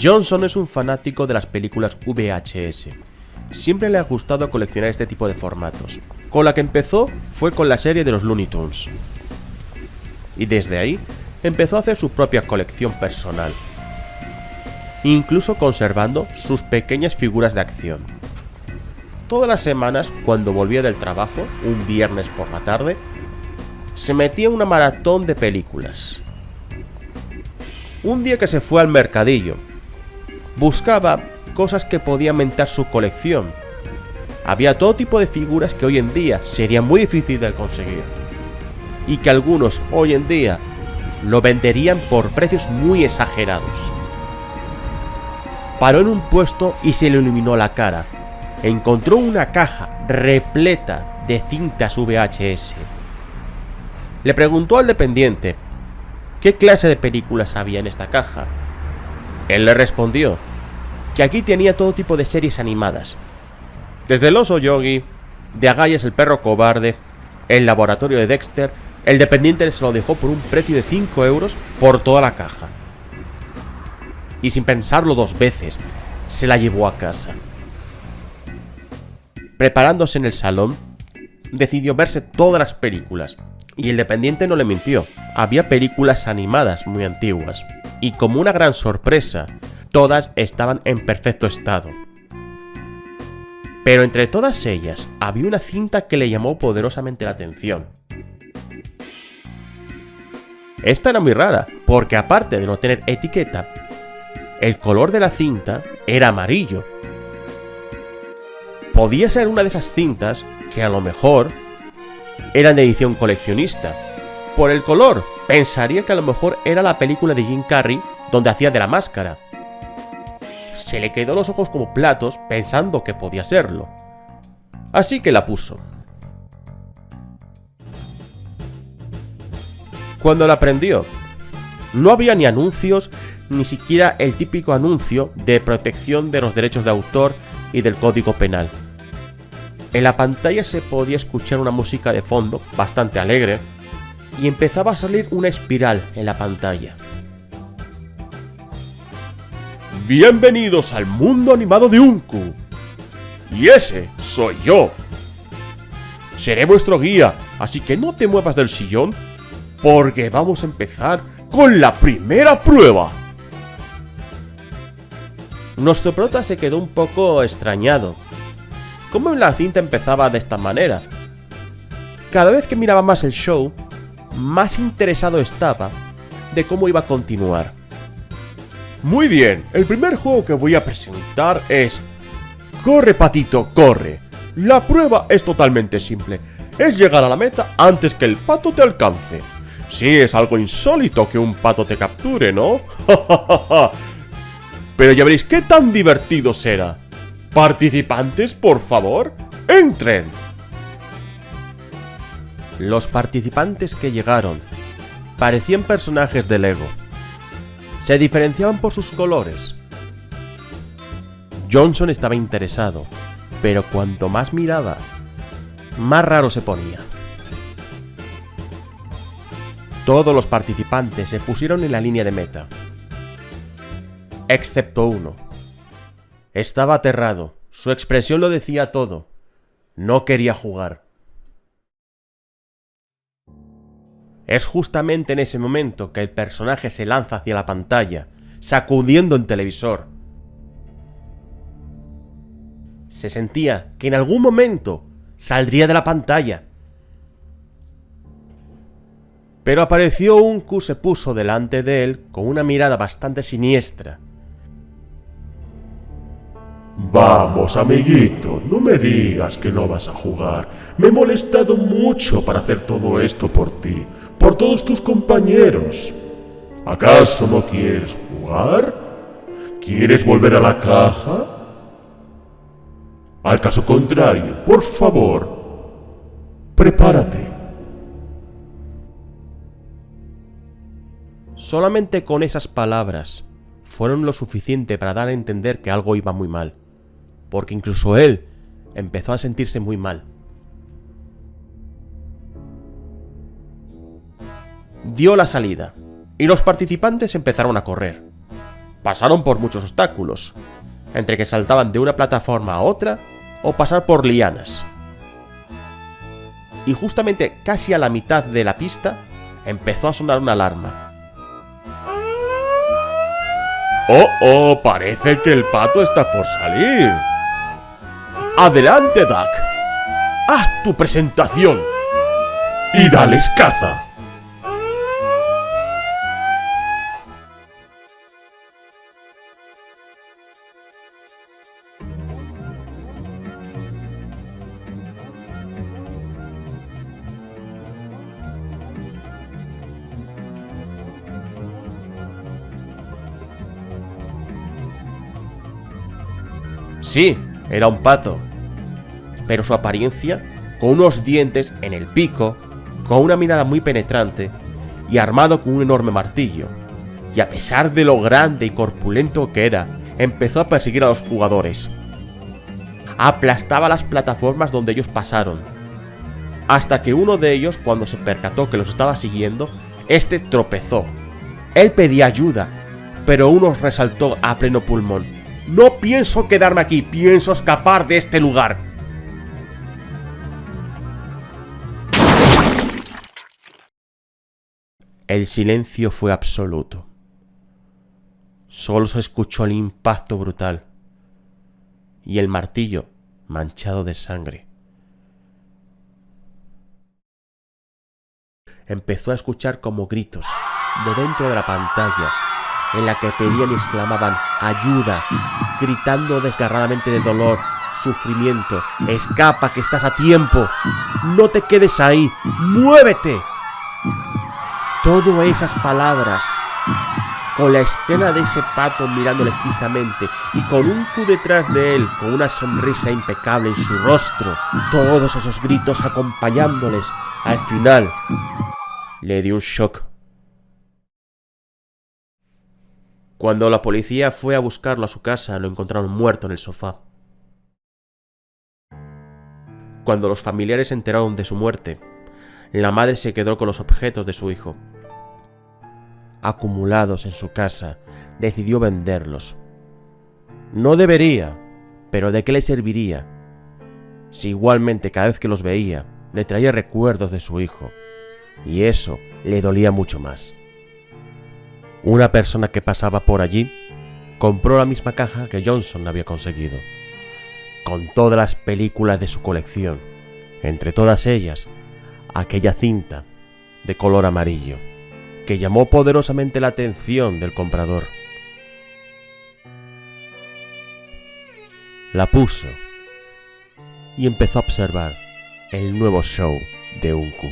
Johnson es un fanático de las películas VHS. Siempre le ha gustado coleccionar este tipo de formatos. Con la que empezó fue con la serie de los Looney Tunes. Y desde ahí empezó a hacer su propia colección personal, incluso conservando sus pequeñas figuras de acción. Todas las semanas, cuando volvía del trabajo, un viernes por la tarde, se metía en una maratón de películas. Un día que se fue al mercadillo, buscaba cosas que podía aumentar su colección. Había todo tipo de figuras que hoy en día sería muy difícil de conseguir, y que algunos hoy en día lo venderían por precios muy exagerados. Paró en un puesto y se le iluminó la cara. Encontró una caja repleta de cintas VHS. Le preguntó al dependiente qué clase de películas había en esta caja. Él le respondió que aquí tenía todo tipo de series animadas, desde El oso Yogi, de Agallas el perro cobarde, El laboratorio de Dexter. El dependiente se lo dejó por un precio de 5 euros por toda la caja. Y sin pensarlo dos veces, se la llevó a casa. Preparándose en el salón, decidió verse todas las películas. Y el dependiente no le mintió, había películas animadas muy antiguas. Y como una gran sorpresa, todas estaban en perfecto estado. Pero entre todas ellas, había una cinta que le llamó poderosamente la atención. Esta era muy rara, porque aparte de no tener etiqueta, el color de la cinta era amarillo. Podía ser una de esas cintas que a lo mejor eran de edición coleccionista. Por el color, pensaría que a lo mejor era la película de Jim Carrey donde hacía de la máscara. Se le quedó los ojos como platos pensando que podía serlo. Así que la puso. Cuando la prendió, no había ni anuncios, ni siquiera el típico anuncio de protección de los derechos de autor y del Código Penal. En la pantalla se podía escuchar una música de fondo bastante alegre y empezaba a salir una espiral en la pantalla. Bienvenidos al mundo animado de Uncu. Y ese soy yo. Seré vuestro guía, así que no te muevas del sillón, porque vamos a empezar con la primera prueba. Nuestro prota se quedó un poco extrañado. ¿Cómo la cinta empezaba de esta manera? Cada vez que miraba más el show, más interesado estaba de cómo iba a continuar. Muy bien, el primer juego que voy a presentar es Corre, patito, corre. La prueba es totalmente simple. Es llegar a la meta antes que el pato te alcance. Sí, es algo insólito que un pato te capture, ¿no? Pero ya veréis qué tan divertido será. Participantes, por favor, entren. Los participantes que llegaron parecían personajes de Lego. Se diferenciaban por sus colores. Johnson estaba interesado, pero cuanto más miraba, más raro se ponía. Todos los participantes se pusieron en la línea de meta, excepto uno. Estaba aterrado, su expresión lo decía todo. No quería jugar. Es justamente en ese momento que el personaje se lanza hacia la pantalla, sacudiendo el televisor. Se sentía que en algún momento saldría de la pantalla. Pero apareció Uncu, se puso delante de él con una mirada bastante siniestra. Vamos, amiguito, no me digas que no vas a jugar. Me he molestado mucho para hacer todo esto por ti, por todos tus compañeros. ¿Acaso no quieres jugar? ¿Quieres volver a la caja? Al caso contrario, por favor, prepárate. Solamente con esas palabras fueron lo suficiente para dar a entender que algo iba muy mal, porque incluso él empezó a sentirse muy mal. Dio la salida, y los participantes empezaron a correr. Pasaron por muchos obstáculos, entre que saltaban de una plataforma a otra o pasar por lianas. Y justamente casi a la mitad de la pista empezó a sonar una alarma. ¡Oh! Parece que el pato está por salir. ¡Adelante, Duck! ¡Haz tu presentación! ¡Y dales caza! Sí, era un pato, pero su apariencia, con unos dientes en el pico, con una mirada muy penetrante y armado con un enorme martillo, y a pesar de lo grande y corpulento que era, empezó a perseguir a los jugadores. Aplastaba las plataformas donde ellos pasaron, hasta que uno de ellos, cuando se percató que los estaba siguiendo, este tropezó. Él pedía ayuda, pero uno resaltó a pleno pulmón: «No pienso quedarme aquí, pienso escapar de este lugar». El silencio fue absoluto. Solo se escuchó el impacto brutal y el martillo manchado de sangre. Empezó a escuchar como gritos de dentro de la pantalla, en la que pedían y exclamaban ayuda, gritando desgarradamente de dolor, sufrimiento. «Escapa, que estás a tiempo. No te quedes ahí. ¡Muévete!». Todas esas palabras, con la escena de ese pato mirándole fijamente y con un Q detrás de él, con una sonrisa impecable en su rostro, todos esos gritos acompañándoles, al final le dio un shock. Cuando la policía fue a buscarlo a su casa, lo encontraron muerto en el sofá. Cuando los familiares se enteraron de su muerte, la madre se quedó con los objetos de su hijo. Acumulados en su casa, decidió venderlos. No debería, pero ¿de qué le serviría? Si igualmente cada vez que los veía, le traía recuerdos de su hijo, y eso le dolía mucho más. Una persona que pasaba por allí compró la misma caja que Johnson había conseguido, con todas las películas de su colección, entre todas ellas aquella cinta de color amarillo que llamó poderosamente la atención del comprador. La puso y empezó a observar el nuevo show de Uncu.